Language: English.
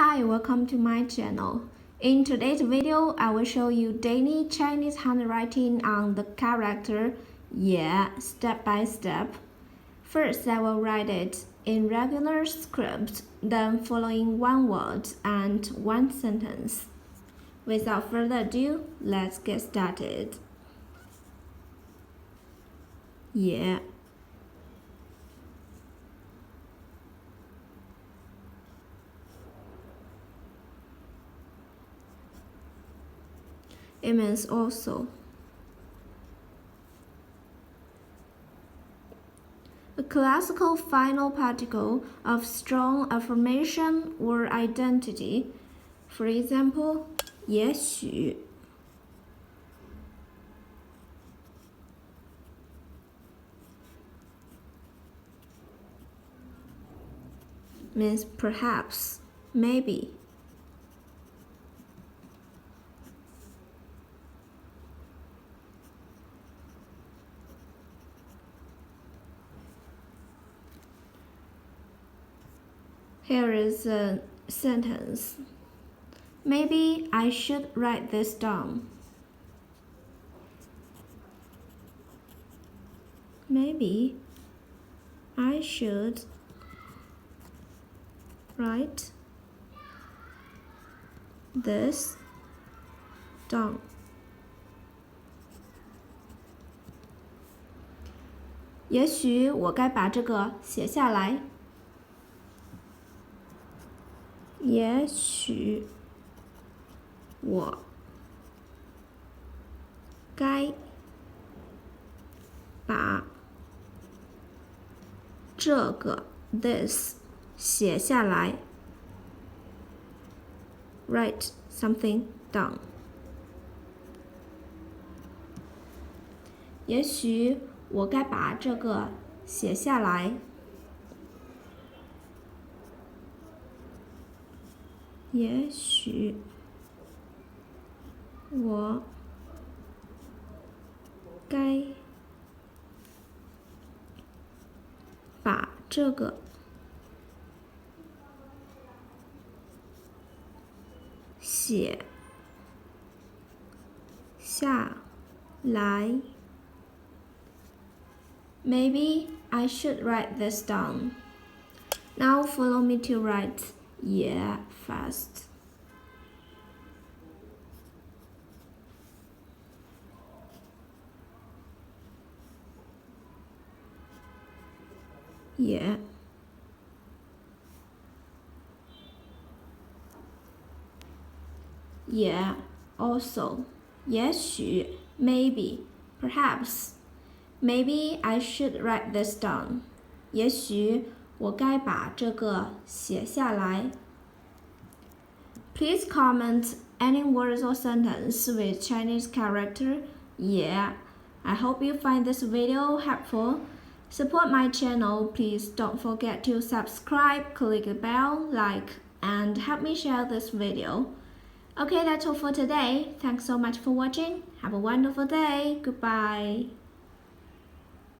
Hi, welcome to my channel. In today's video, I will show you daily Chinese handwriting on the character 也 step by step. First, I will write it in regular script, then following one word and one sentence. Without further ado, let's get started. 也 It means also. A classical final particle of strong affirmation or identity. For example, 也许 means perhaps, maybe. Here is a sentence. Maybe I should write this down. Maybe I should write this down. 也许我该把这个写下来。也许我该把这个 this 写下来 write something down 也许我该把这个写下来也许我该把这个写下来 Maybe I should write this down. Now follow me to write 也 fast. 也 也 also 也许 maybe perhaps maybe I should write this down 也许我该把这个写下来 Please comment any words or sentence with Chinese character 也 I hope you find this video helpful. Support my channel. Please don't forget to subscribe, click the bell, like, and help me share this video. Okay, that's all for today. Thanks so much for watching. Have a wonderful day. Goodbye.